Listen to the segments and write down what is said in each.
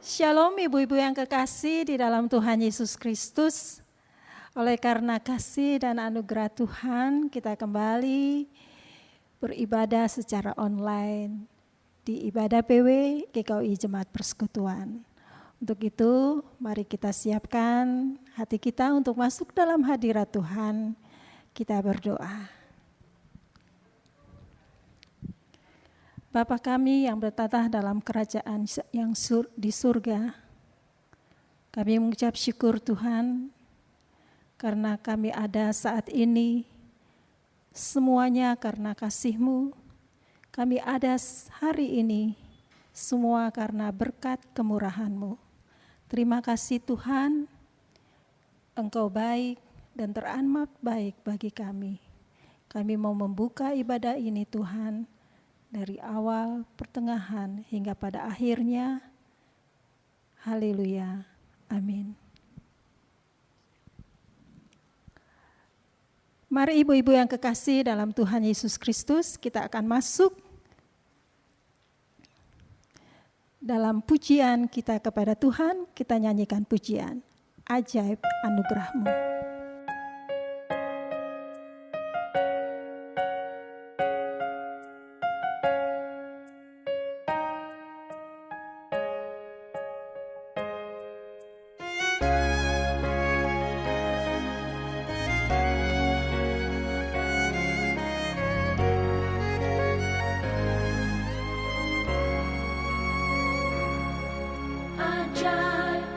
Shalom ibu-ibu yang kekasih di dalam Tuhan Yesus Kristus. Oleh karena kasih dan anugerah Tuhan, kita kembali beribadah secara online di ibadah PW GKI Jemaat Persekutuan. Untuk itu, mari kita siapkan hati kita untuk masuk dalam hadirat Tuhan. Kita berdoa. Bapa kami yang bertata dalam kerajaan yang di surga, kami mengucap syukur Tuhan, karena kami ada saat ini, semuanya karena kasih-Mu. Kami ada hari ini, semua karena berkat kemurahan-Mu. Terima kasih Tuhan, Engkau baik dan teramat baik bagi kami. Kami mau membuka ibadah ini Tuhan, dari awal, pertengahan, hingga pada akhirnya. Haleluya. Amin. Mari ibu-ibu yang kekasih dalam Tuhan Yesus Kristus, kita akan masuk dalam pujian kita kepada Tuhan. Kita nyanyikan pujian, Ajaib Anugerah-Mu. Ajaib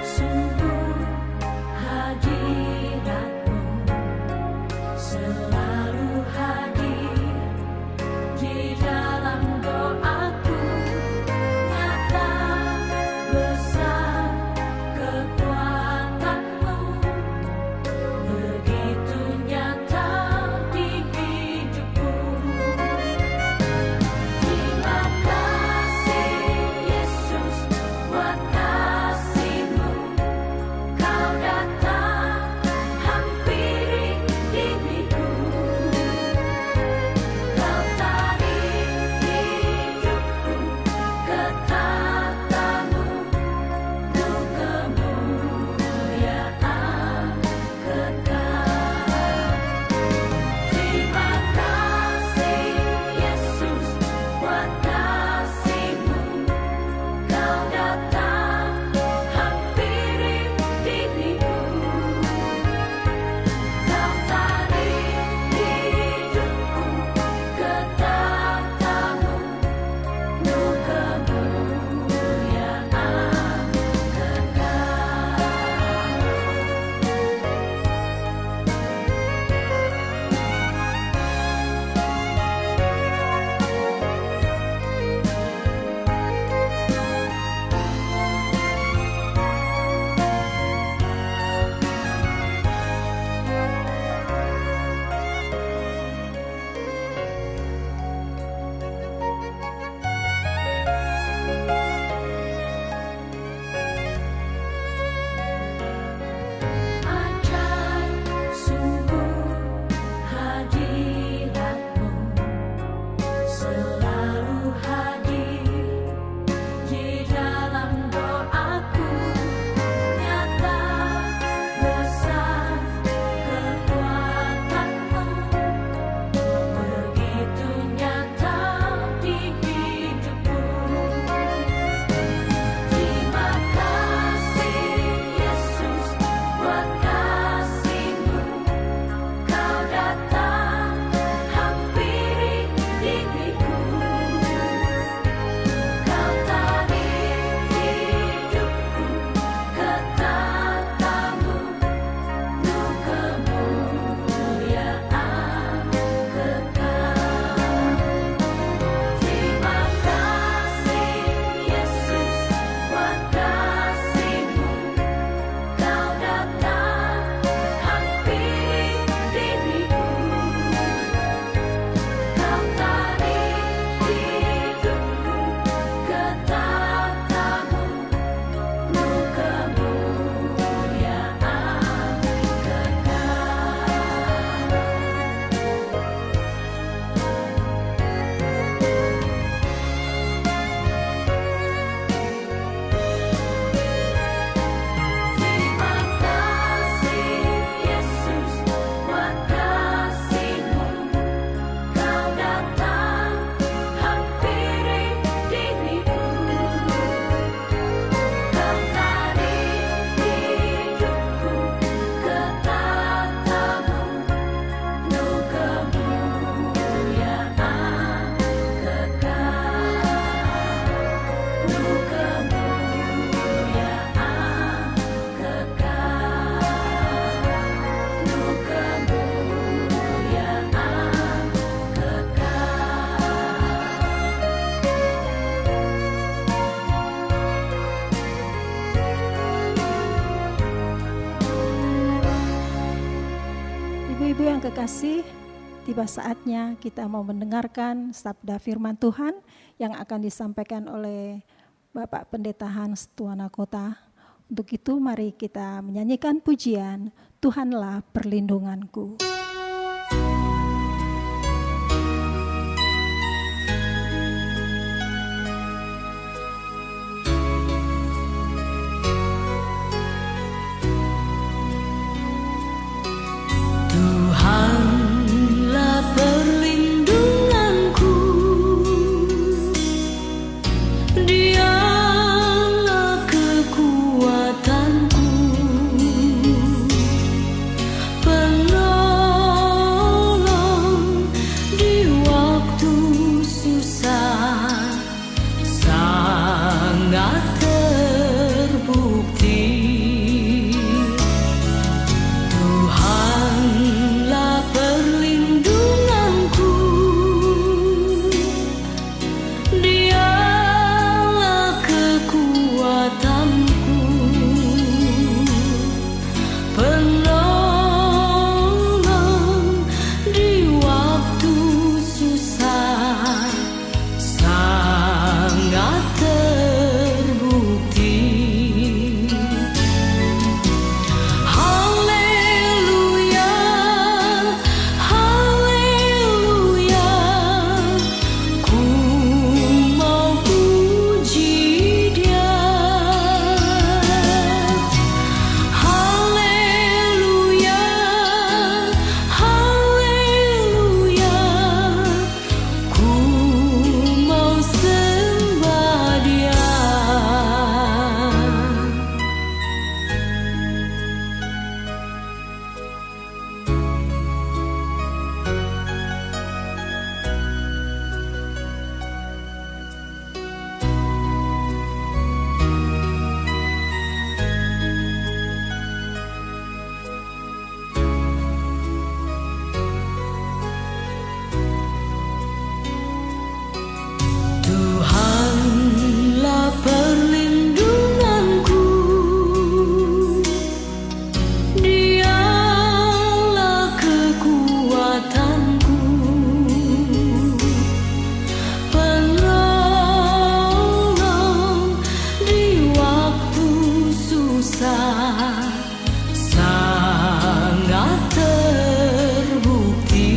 sungguh hadirat-Mu. Ibu yang kekasih, tiba saatnya kita mau mendengarkan sabda firman Tuhan yang akan disampaikan oleh Bapak Pendeta Hans Tuana Kota. Untuk itu mari kita menyanyikan pujian Tuhanlah Perlindunganku. Tuhanlah perlindunganku, Dialah kekuatanku, penolong di waktu susah, sangat terbukti. Tuhanlah perlindunganku, Dialah kekuatanku, penolong di waktu susah, sangat terbukti. Haleluya, haleluya, ku mau puji Dia. Haleluya, haleluya, ku mau sembah Dia. Tuhanlah perlindunganku, Dialah kekuatanku, penolong di waktu susah, sangat terbukti.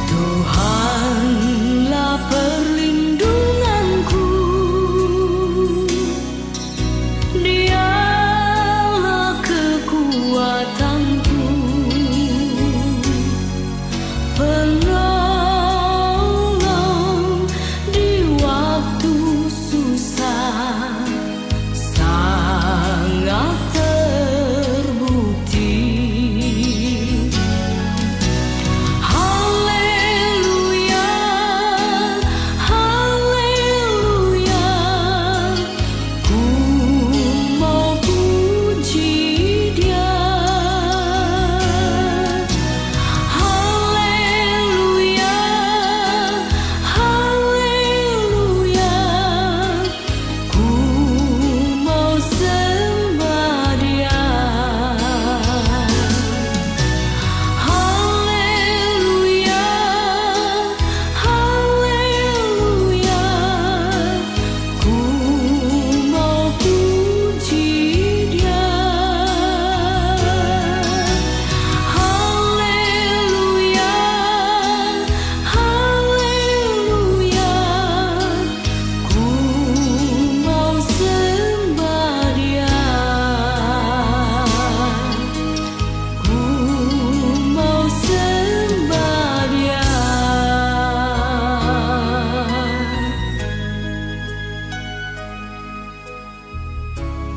Tuhanlah perlindunganku, Dialah kekuatanku, penolong di waktu susah, sangat terbukti. Haleluya, haleluya, ku mau puji Dia. Haleluya, haleluya, ku mau sembah Dia. Haleluya, haleluya, ku mau puji Dia. Haleluya, haleluya, ku mau sembah Dia. Ku mau sembah Dia.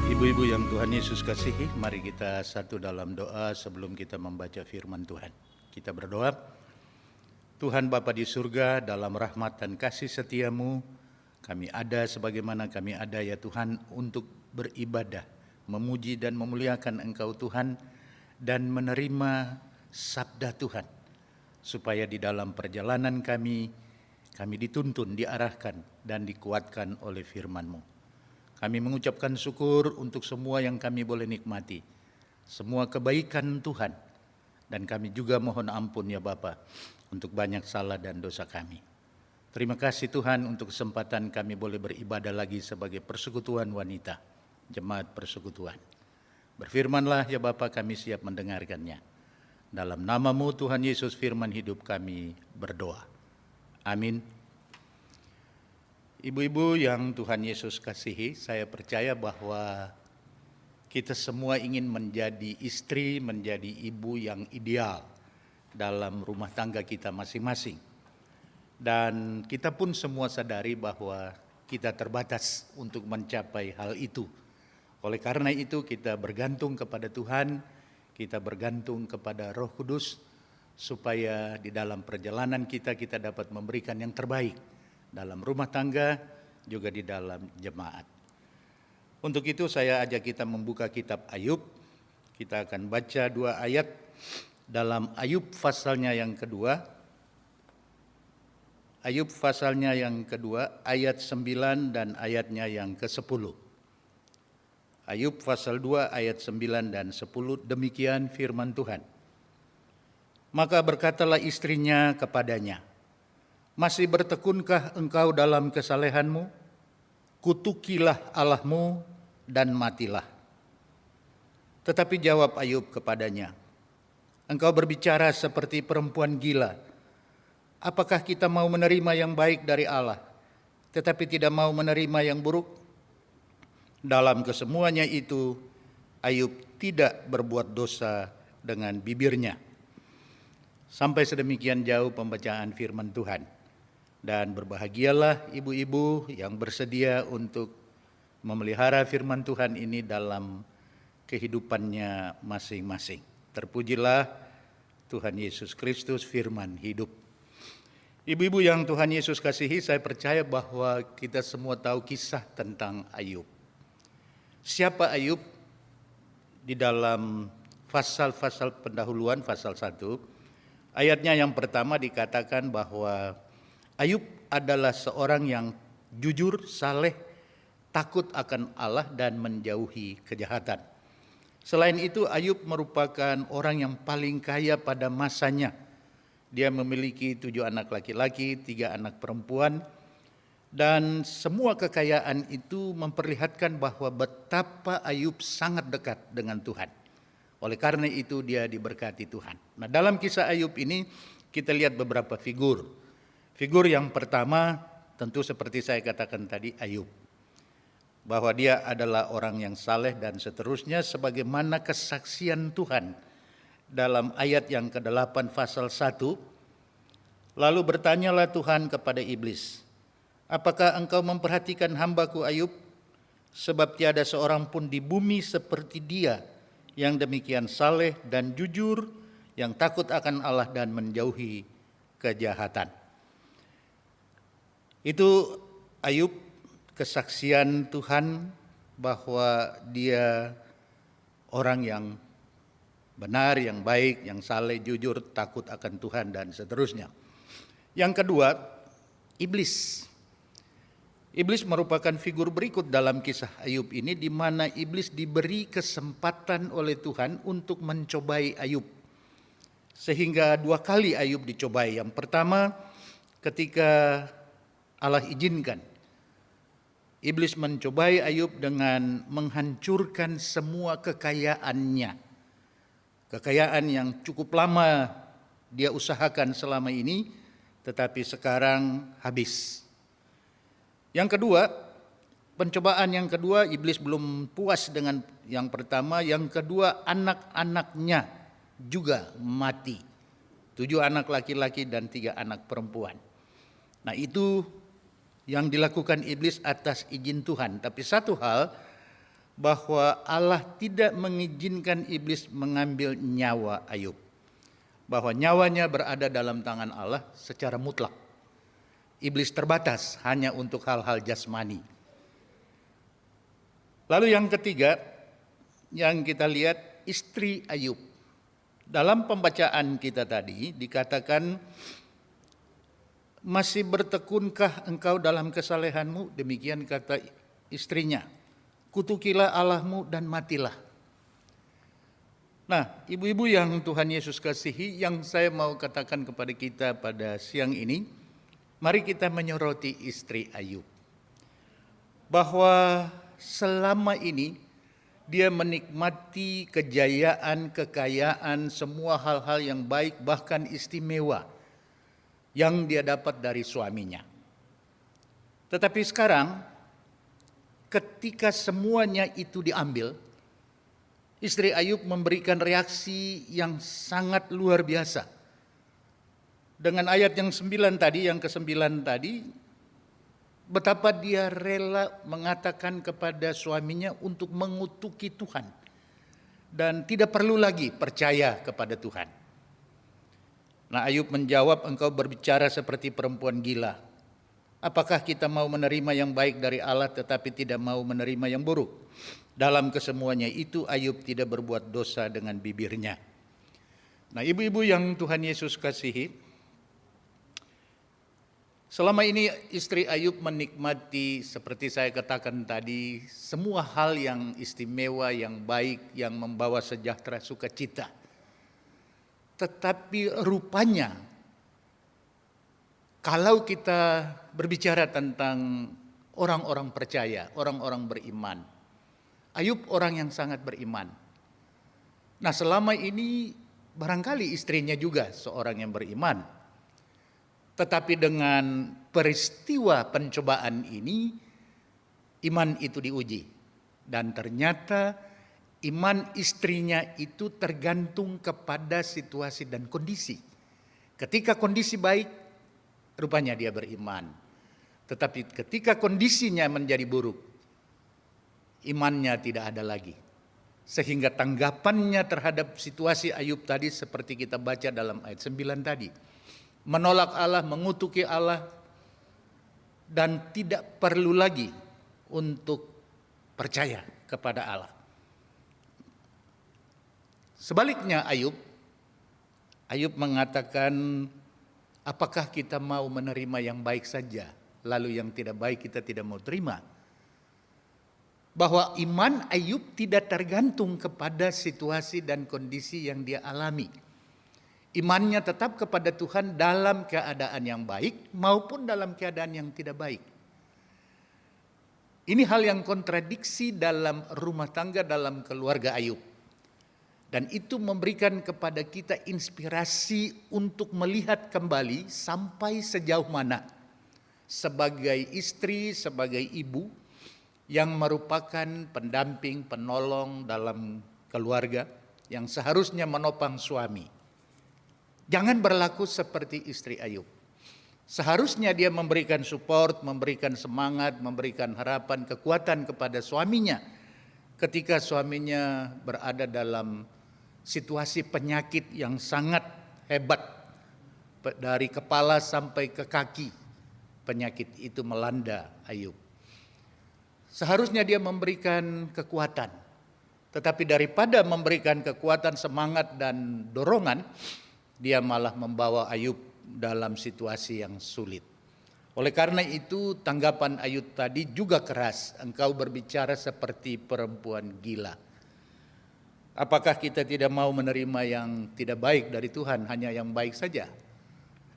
Ibu-ibu yang Tuhan Yesus kasihi, mari kita satu dalam doa sebelum kita membaca firman Tuhan. Kita berdoa. Tuhan Bapa di surga, dalam rahmat dan kasih setiamu, kami ada sebagaimana kami ada ya Tuhan untuk beribadah, memuji dan memuliakan Engkau Tuhan, dan menerima sabda Tuhan. Supaya di dalam perjalanan kami dituntun, diarahkan, dan dikuatkan oleh firman-Mu. Kami mengucapkan syukur untuk semua yang kami boleh nikmati. semua kebaikan Tuhan. Dan kami juga mohon ampun ya Bapa untuk banyak salah dan dosa kami. Terima kasih Tuhan untuk kesempatan kami boleh beribadah lagi sebagai persekutuan wanita, jemaat persekutuan. Berfirmanlah ya Bapa, kami siap mendengarkannya. Dalam nama-Mu Tuhan Yesus firman hidup kami berdoa. Amin. Ibu-ibu yang Tuhan Yesus kasihi, saya percaya bahwa kita semua ingin menjadi istri, menjadi ibu yang ideal dalam rumah tangga kita masing-masing. Dan kita pun semua sadari bahwa kita terbatas untuk mencapai hal itu. Oleh karena itu kita bergantung kepada Tuhan, kita bergantung kepada Roh Kudus, supaya di dalam perjalanan kita dapat memberikan yang terbaik dalam rumah tangga, juga di dalam jemaat. Untuk itu saya ajak kita membuka kitab Ayub. Kita akan baca 2 ayat dalam Ayub pasalnya yang kedua. Ayub pasalnya yang kedua, ayat 9 dan ayatnya yang ke-10. Ayub pasal 2 ayat 9 dan 10, demikian firman Tuhan. Maka berkatalah istrinya kepadanya, masih bertekunkah engkau dalam kesalehanmu? Kutukilah Allahmu dan matilah. Tetapi jawab Ayub kepadanya, engkau berbicara seperti perempuan gila. Apakah kita mau menerima yang baik dari Allah, tetapi tidak mau menerima yang buruk? Dalam kesemuanya itu, Ayub tidak berbuat dosa dengan bibirnya. Sampai sedemikian jauh pembacaan firman Tuhan. Dan berbahagialah ibu-ibu yang bersedia untuk memelihara firman Tuhan ini dalam kehidupannya masing-masing. Terpujilah Tuhan Yesus Kristus, firman hidup. Ibu-ibu yang Tuhan Yesus kasihi, saya percaya bahwa kita semua tahu kisah tentang Ayub. Siapa Ayub? Di dalam pasal-pasal pendahuluan, pasal 1, ayatnya yang pertama dikatakan bahwa Ayub adalah seorang yang jujur, saleh, takut akan Allah dan menjauhi kejahatan. Selain itu, Ayub merupakan orang yang paling kaya pada masanya. Dia memiliki 7 anak laki-laki, 3 anak perempuan, dan semua kekayaan itu memperlihatkan bahwa betapa Ayub sangat dekat dengan Tuhan. Oleh karena itu dia diberkati Tuhan. Nah, dalam kisah Ayub ini kita lihat beberapa figur. Figur yang pertama tentu seperti saya katakan tadi, Ayub. Bahwa dia adalah orang yang saleh dan seterusnya, sebagaimana kesaksian Tuhan dalam ayat yang ke-8 pasal 1. Lalu bertanyalah Tuhan kepada iblis, apakah engkau memperhatikan hambaku Ayub? Sebab tiada seorang pun di bumi seperti dia, yang demikian saleh dan jujur, yang takut akan Allah dan menjauhi kejahatan. Itu Ayub, kesaksian Tuhan bahwa dia orang yang benar, yang baik, yang saleh, jujur, takut akan Tuhan dan seterusnya. Yang kedua, iblis. Iblis merupakan figur berikut dalam kisah Ayub ini, di mana iblis diberi kesempatan oleh Tuhan untuk mencobai Ayub. Sehingga 2 kali Ayub dicobai. Yang pertama ketika Allah izinkan. Iblis mencobai Ayub dengan menghancurkan semua kekayaannya. Kekayaan yang cukup lama dia usahakan selama ini, tetapi sekarang habis. Yang kedua, pencobaan yang kedua, iblis belum puas dengan yang pertama. Yang kedua, anak-anaknya juga mati. 7 anak laki-laki dan 3 anak perempuan. Nah, itu yang dilakukan iblis atas izin Tuhan. Tapi satu hal, bahwa Allah tidak mengizinkan iblis mengambil nyawa Ayub. Bahwa nyawanya berada dalam tangan Allah secara mutlak. Iblis terbatas hanya untuk hal-hal jasmani. Lalu yang ketiga, yang kita lihat, istri Ayub. Dalam pembacaan kita tadi dikatakan, masih bertekunkah engkau dalam kesalehanmu? Demikian kata istrinya. Kutukilah Allahmu dan matilah. Nah, ibu-ibu yang Tuhan Yesus kasihi, yang saya mau katakan kepada kita pada siang ini, mari kita menyoroti istri Ayub. Bahwa selama ini dia menikmati kejayaan, kekayaan, semua hal-hal yang baik, bahkan istimewa yang dia dapat dari suaminya. Tetapi sekarang, ketika semuanya itu diambil, istri Ayub memberikan reaksi yang sangat luar biasa. Dengan ayat yang ke-9 tadi, betapa dia rela mengatakan kepada suaminya untuk mengutuki Tuhan. Dan tidak perlu lagi percaya kepada Tuhan. Nah, Ayub menjawab, engkau berbicara seperti perempuan gila. Apakah kita mau menerima yang baik dari Allah tetapi tidak mau menerima yang buruk? Dalam kesemuanya itu Ayub tidak berbuat dosa dengan bibirnya. Nah, ibu-ibu yang Tuhan Yesus kasihi, selama ini istri Ayub menikmati seperti saya katakan tadi, semua hal yang istimewa, yang baik, yang membawa sejahtera, sukacita. Tetapi rupanya kalau kita berbicara tentang orang-orang percaya, orang-orang beriman, Ayub orang yang sangat beriman. Nah, selama ini barangkali istrinya juga seorang yang beriman. Tetapi dengan peristiwa pencobaan ini, iman itu diuji. Dan ternyata iman istrinya itu tergantung kepada situasi dan kondisi. Ketika kondisi baik, rupanya dia beriman. Tetapi ketika kondisinya menjadi buruk, imannya tidak ada lagi. Sehingga tanggapannya terhadap situasi Ayub tadi seperti kita baca dalam ayat 9 tadi. Menolak Allah, mengutuki Allah, dan tidak perlu lagi untuk percaya kepada Allah. Sebaliknya Ayub mengatakan, apakah kita mau menerima yang baik saja, lalu yang tidak baik kita tidak mau terima? Bahwa iman Ayub tidak tergantung kepada situasi dan kondisi yang dia alami. Imannya tetap kepada Tuhan dalam keadaan yang baik maupun dalam keadaan yang tidak baik. Ini hal yang kontradiksi dalam rumah tangga, dalam keluarga Ayub. Dan itu memberikan kepada kita inspirasi untuk melihat kembali sampai sejauh mana sebagai istri, sebagai ibu yang merupakan pendamping, penolong dalam keluarga yang seharusnya menopang suami. Jangan berlaku seperti istri Ayub. Seharusnya dia memberikan support, memberikan semangat, memberikan harapan, kekuatan kepada suaminya ketika suaminya berada dalam situasi penyakit yang sangat hebat, dari kepala sampai ke kaki. Penyakit itu melanda Ayub. Seharusnya dia memberikan kekuatan. Tetapi daripada memberikan kekuatan, semangat, dan dorongan, dia malah membawa Ayub dalam situasi yang sulit. Oleh karena itu tanggapan Ayub tadi juga keras. Engkau berbicara seperti perempuan gila. Apakah kita tidak mau menerima yang tidak baik dari Tuhan, hanya yang baik saja?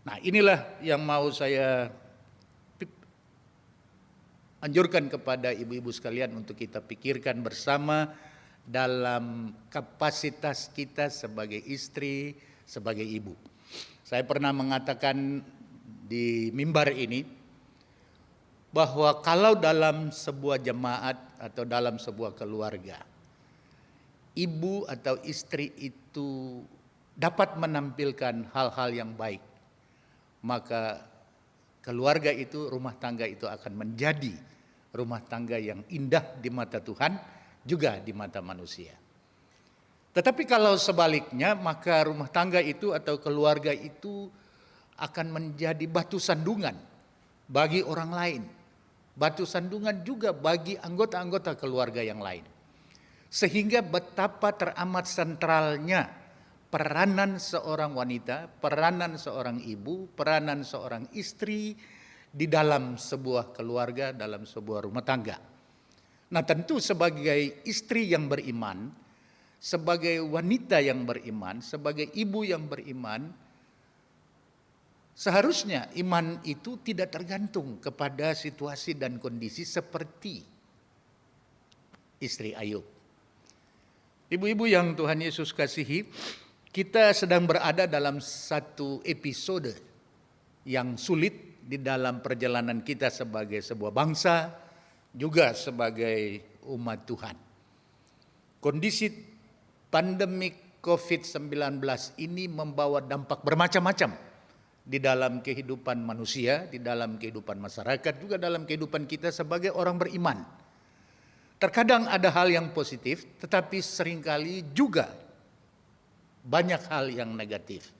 Nah, inilah yang mau saya anjurkan kepada ibu-ibu sekalian untuk kita pikirkan bersama dalam kapasitas kita sebagai istri, sebagai ibu. Saya pernah mengatakan di mimbar ini bahwa kalau dalam sebuah jemaat atau dalam sebuah keluarga, ibu atau istri itu dapat menampilkan hal-hal yang baik, maka keluarga itu, rumah tangga itu akan menjadi rumah tangga yang indah di mata Tuhan, juga di mata manusia. Tetapi kalau sebaliknya, maka rumah tangga itu atau keluarga itu akan menjadi batu sandungan bagi orang lain. Batu sandungan juga bagi anggota-anggota keluarga yang lain. Sehingga betapa teramat sentralnya peranan seorang wanita, peranan seorang ibu, peranan seorang istri di dalam sebuah keluarga, dalam sebuah rumah tangga. Nah, tentu sebagai istri yang beriman, sebagai wanita yang beriman, sebagai ibu yang beriman, seharusnya iman itu tidak tergantung kepada situasi dan kondisi seperti istri Ayub. Ibu-ibu yang Tuhan Yesus kasihi, kita sedang berada dalam satu episode yang sulit di dalam perjalanan kita sebagai sebuah bangsa, juga sebagai umat Tuhan. Kondisi pandemik COVID-19 ini membawa dampak bermacam-macam di dalam kehidupan manusia, di dalam kehidupan masyarakat, juga dalam kehidupan kita sebagai orang beriman. Terkadang ada hal yang positif, tetapi seringkali juga banyak hal yang negatif.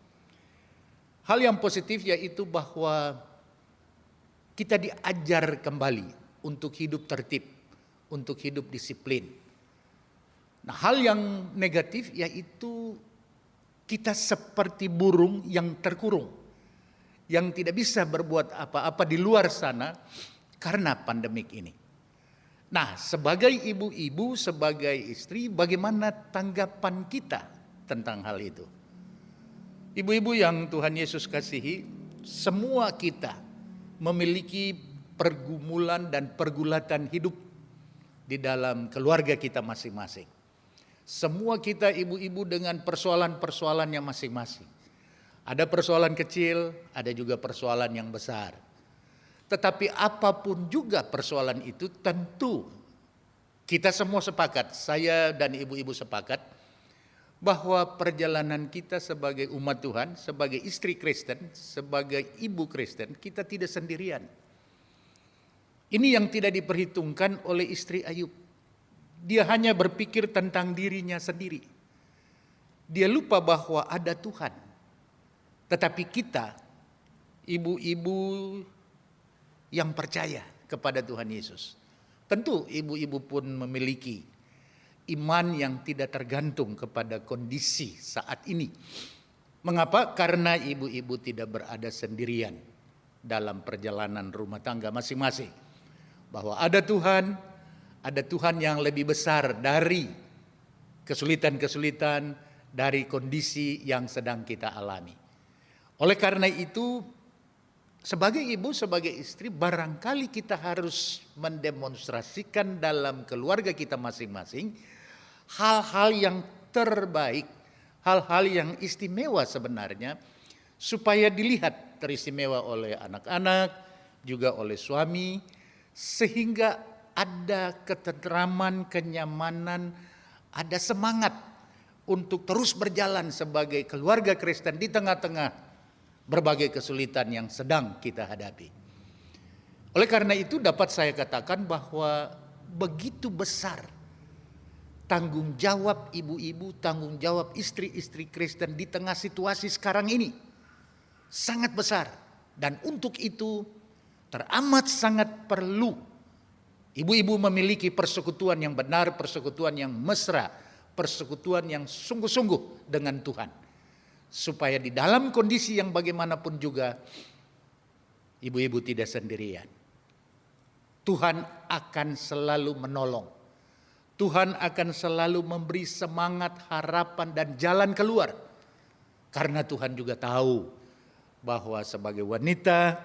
Hal yang positif yaitu bahwa kita diajar kembali untuk hidup tertib, untuk hidup disiplin. Nah, hal yang negatif yaitu kita seperti burung yang terkurung, yang tidak bisa berbuat apa-apa di luar sana karena pandemik ini. Nah, sebagai ibu-ibu, sebagai istri, bagaimana tanggapan kita tentang hal itu? Ibu-ibu yang Tuhan Yesus kasihi, semua kita memiliki pergumulan dan pergulatan hidup di dalam keluarga kita masing-masing. Semua kita ibu-ibu dengan persoalan-persoalannya masing-masing. Ada persoalan kecil, ada juga persoalan yang besar. Tetapi apapun juga persoalan itu, tentu kita semua sepakat, saya dan ibu-ibu sepakat, bahwa perjalanan kita sebagai umat Tuhan, sebagai istri Kristen, sebagai ibu Kristen, kita tidak sendirian. Ini yang tidak diperhitungkan oleh istri Ayub. Dia hanya berpikir tentang dirinya sendiri. Dia lupa bahwa ada Tuhan. Tetapi kita, ibu-ibu yang percaya kepada Tuhan Yesus, tentu ibu-ibu pun memiliki iman yang tidak tergantung kepada kondisi saat ini. Mengapa? Karena ibu-ibu tidak berada sendirian dalam perjalanan rumah tangga masing-masing. Bahwa ada Tuhan yang lebih besar dari kesulitan-kesulitan, dari kondisi yang sedang kita alami. Oleh karena itu, sebagai ibu, sebagai istri, barangkali kita harus mendemonstrasikan dalam keluarga kita masing-masing hal-hal yang terbaik, hal-hal yang istimewa sebenarnya, supaya dilihat teristimewa oleh anak-anak, juga oleh suami, sehingga ada ketentraman, kenyamanan, ada semangat untuk terus berjalan sebagai keluarga Kristen di tengah-tengah berbagai kesulitan yang sedang kita hadapi. Oleh karena itu dapat saya katakan bahwa begitu besar tanggung jawab ibu-ibu, tanggung jawab istri-istri Kristen di tengah situasi sekarang ini. Sangat besar. Dan untuk itu teramat sangat perlu ibu-ibu memiliki persekutuan yang benar, persekutuan yang mesra, persekutuan yang sungguh-sungguh dengan Tuhan. Supaya di dalam kondisi yang bagaimanapun juga, ibu-ibu tidak sendirian. Tuhan akan selalu menolong. Tuhan akan selalu memberi semangat, harapan, dan jalan keluar. Karena Tuhan juga tahu bahwa sebagai wanita,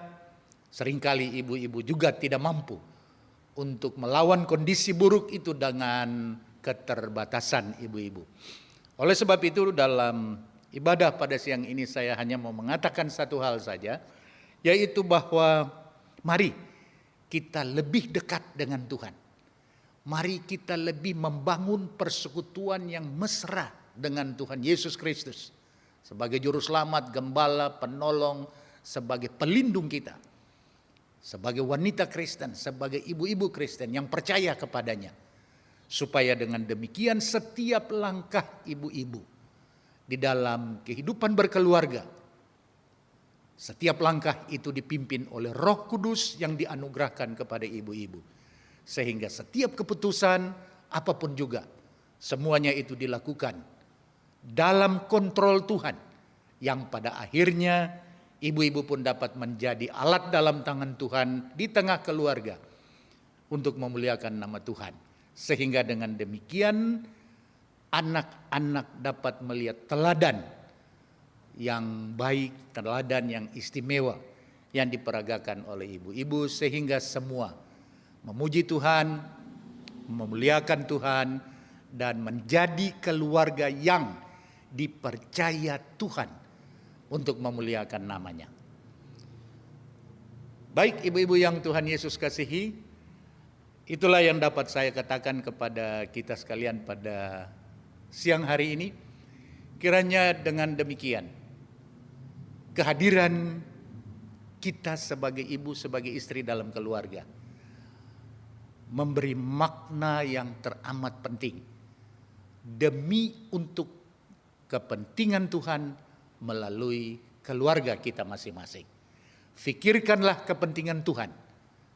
seringkali ibu-ibu juga tidak mampu untuk melawan kondisi buruk itu dengan keterbatasan ibu-ibu. Oleh sebab itu dalam ibadah pada siang ini saya hanya mau mengatakan satu hal saja, yaitu bahwa mari kita lebih dekat dengan Tuhan. Mari kita lebih membangun persekutuan yang mesra dengan Tuhan Yesus Kristus. Sebagai juru selamat, gembala, penolong, sebagai pelindung kita. Sebagai wanita Kristen, sebagai ibu-ibu Kristen yang percaya kepadanya. Supaya dengan demikian setiap langkah ibu-ibu di dalam kehidupan berkeluarga, setiap langkah itu dipimpin oleh Roh Kudus yang dianugerahkan kepada ibu-ibu. Sehingga setiap keputusan apapun juga, semuanya itu dilakukan dalam kontrol Tuhan. Yang pada akhirnya ibu-ibu pun dapat menjadi alat dalam tangan Tuhan di tengah keluarga untuk memuliakan nama Tuhan. Sehingga dengan demikian anak-anak dapat melihat teladan yang baik, teladan yang istimewa yang diperagakan oleh ibu-ibu, sehingga semua memuji Tuhan, memuliakan Tuhan, dan menjadi keluarga yang dipercaya Tuhan untuk memuliakan namanya. Baik ibu-ibu yang Tuhan Yesus kasihi, itulah yang dapat saya katakan kepada kita sekalian pada siang hari ini. Kiranya dengan demikian, kehadiran kita sebagai ibu, sebagai istri dalam keluarga memberi makna yang teramat penting demi untuk kepentingan Tuhan melalui keluarga kita masing-masing. Fikirkanlah kepentingan Tuhan,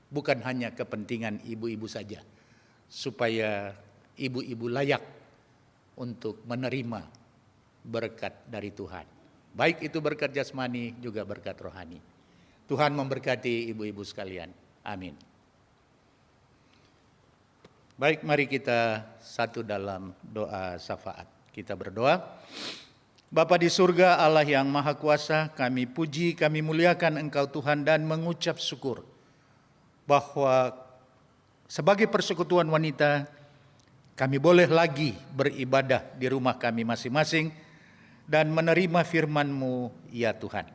bukan hanya kepentingan ibu-ibu saja, supaya ibu-ibu layak untuk menerima berkat dari Tuhan. Baik itu berkat jasmani juga berkat rohani. Tuhan memberkati ibu-ibu sekalian. Amin. Baik, mari kita satu dalam doa syafaat. Kita berdoa. Bapa di surga, Allah yang Maha Kuasa, kami puji, kami muliakan Engkau Tuhan dan mengucap syukur bahwa sebagai persekutuan wanita kami boleh lagi beribadah di rumah kami masing-masing dan menerima firman-Mu ya Tuhan.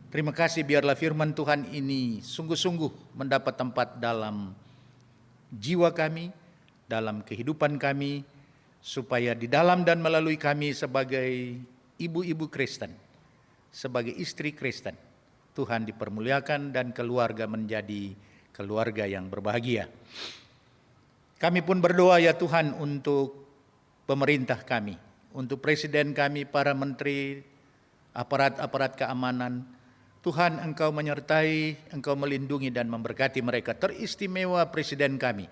Terima kasih, biarlah firman Tuhan ini sungguh-sungguh mendapat tempat dalam jiwa kami, dalam kehidupan kami, supaya di dalam dan melalui kami sebagai ibu-ibu Kristen, sebagai istri Kristen, Tuhan dipermuliakan dan keluarga menjadi keluarga yang berbahagia. Kami pun berdoa ya Tuhan untuk pemerintah kami, untuk presiden kami, para menteri, aparat-aparat keamanan. Tuhan, Engkau menyertai, Engkau melindungi dan memberkati mereka. Teristimewa presiden kami.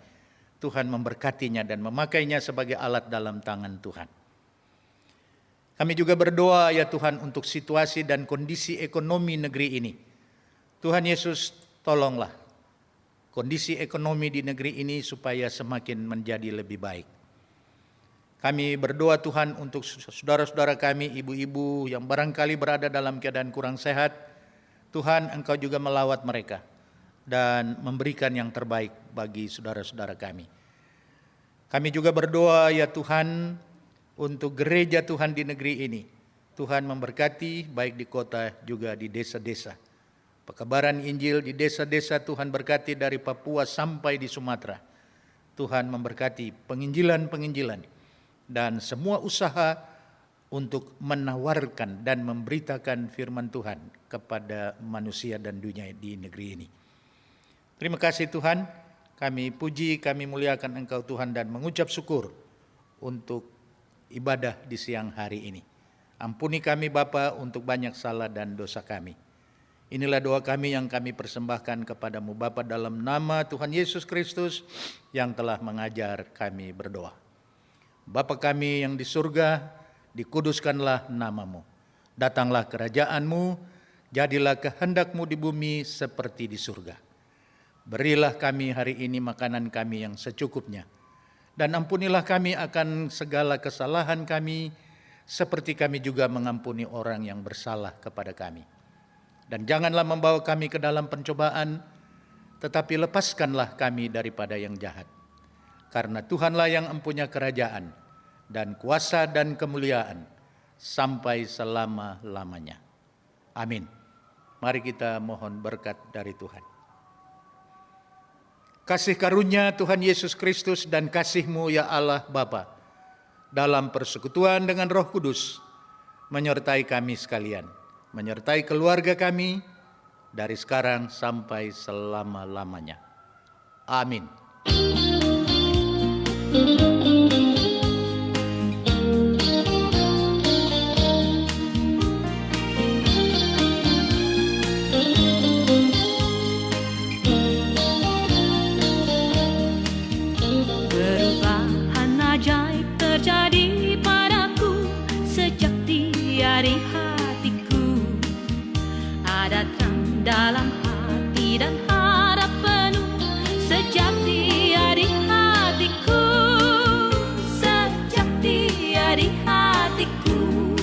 Tuhan memberkatinya dan memakainya sebagai alat dalam tangan Tuhan. Kami juga berdoa ya Tuhan untuk situasi dan kondisi ekonomi negeri ini. Tuhan Yesus, tolonglah kondisi ekonomi di negeri ini supaya semakin menjadi lebih baik. Kami berdoa Tuhan untuk saudara-saudara kami, ibu-ibu yang barangkali berada dalam keadaan kurang sehat. Tuhan, Engkau juga melawat mereka dan memberikan yang terbaik bagi saudara-saudara kami. Kami juga berdoa ya Tuhan untuk gereja Tuhan di negeri ini. Tuhan memberkati baik di kota juga di desa-desa. Pekabaran Injil di desa-desa Tuhan berkati dari Papua sampai di Sumatera. Tuhan memberkati penginjilan-penginjilan dan semua usaha untuk menawarkan dan memberitakan firman Tuhan kepada manusia dan dunia di negeri ini. Terima kasih Tuhan, kami puji, kami muliakan Engkau Tuhan dan mengucap syukur untuk ibadah di siang hari ini. Ampuni kami Bapa untuk banyak salah dan dosa kami. Inilah doa kami yang kami persembahkan kepadamu Bapa dalam nama Tuhan Yesus Kristus yang telah mengajar kami berdoa. Bapa kami yang di surga, dikuduskanlah nama-Mu. Datanglah kerajaan-Mu, jadilah kehendak-Mu di bumi seperti di surga. Berilah kami hari ini makanan kami yang secukupnya. Dan ampunilah kami akan segala kesalahan kami, seperti kami juga mengampuni orang yang bersalah kepada kami. Dan janganlah membawa kami ke dalam pencobaan, tetapi lepaskanlah kami daripada yang jahat. Karena Tuhanlah yang empunya kerajaan, dan kuasa dan kemuliaan sampai selama-lamanya. Amin. Mari kita mohon berkat dari Tuhan. Kasih karunia Tuhan Yesus Kristus dan kasih-Mu ya Allah Bapa dalam persekutuan dengan Roh Kudus menyertai kami sekalian, menyertai keluarga kami dari sekarang sampai selama-lamanya. Amin. Terjadi padaku sejak di hari hatiku, ada terang dalam hati dan harap penuh sejak di hari hatiku. hatiku,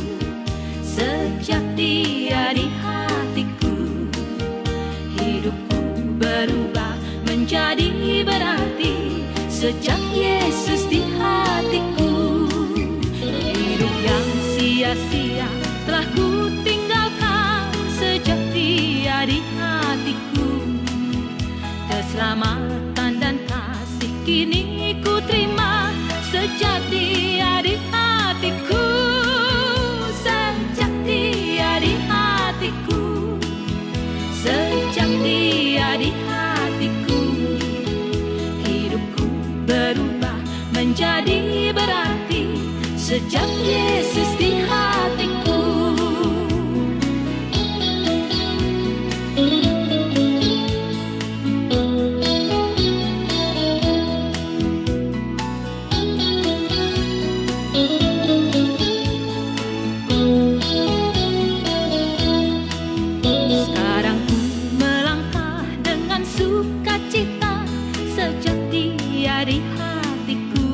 sejak Dia di hatiku, hidupku berubah menjadi berarti. Sejak Yesus di hatiku, hidup yang sia-sia telah ku tinggalkan. Sejak Dia di hatiku, keselamatan dan kasih kini ku terima. Sejak Dia di hatiku, sejak Dia di hatiku, sejak Dia di hatiku, hidupku berubah menjadi berarti. Sejak Yesus di hatiku. Sekarang ku melangkah dengan sukacita. Sejak Dia di hatiku,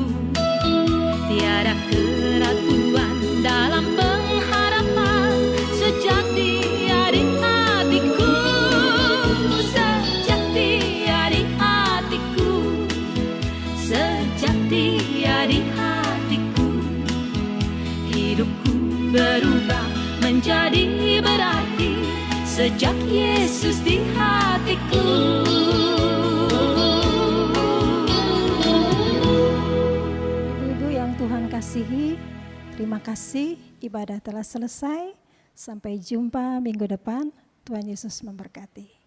tiada keraguan dalam pengharapan. Sejak Dia di hatiku, sejak Dia di hatiku, sejak Dia di hatiku, hidupku berubah menjadi berarti. Sejak Yesus di hatiku. Ibu-ibu yang Tuhan kasihi, terima kasih, ibadah telah selesai. Sampai jumpa minggu depan. Tuhan Yesus memberkati.